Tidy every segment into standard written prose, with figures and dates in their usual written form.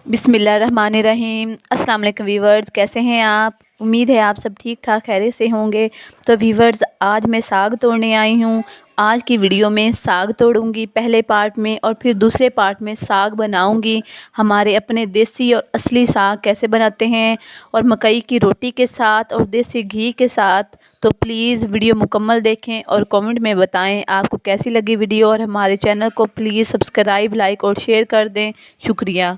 बिस्मिल्लाहिर्रहमानिर्रहीम। अस्सलाम वालेकुम वीवर्स, कैसे हैं आप? उम्मीद है आप सब ठीक ठाक खैरियत से होंगे। तो वीवर्स, आज मैं साग तोड़ने आई हूँ। आज की वीडियो में साग तोड़ूंगी पहले पार्ट में, और फिर दूसरे पार्ट में साग बनाऊंगी। हमारे अपने देसी और असली साग कैसे बनाते हैं, और मकई की रोटी के साथ और देसी घी के साथ। तो प्लीज़ वीडियो मुकम्मल देखें और कमेंट में बताएं आपको कैसी लगी वीडियो, और हमारे चैनल को प्लीज़ सब्सक्राइब, लाइक और शेयर कर दें। शुक्रिया।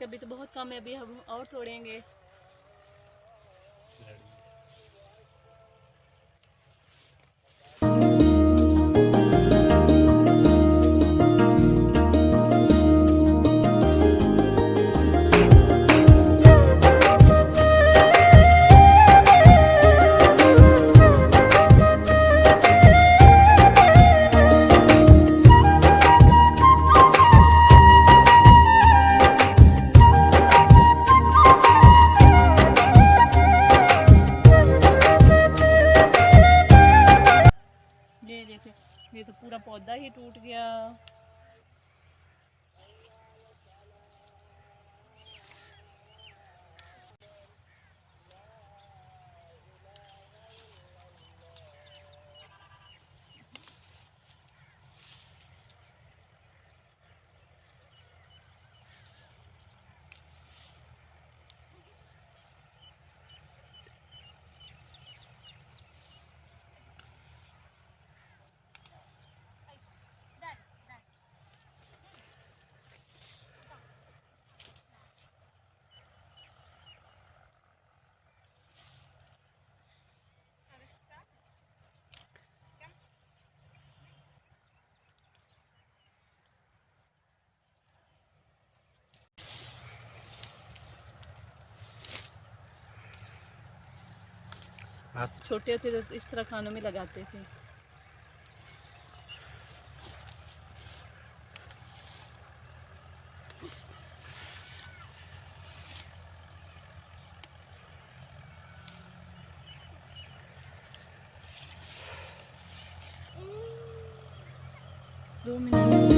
अभी तो बहुत कम है, अभी हम और तोड़ेंगे। ये तो पूरा पौधा ही टूट गया। आप छोटे थे तो इस तरह खानों में लगाते थे। दो मिनट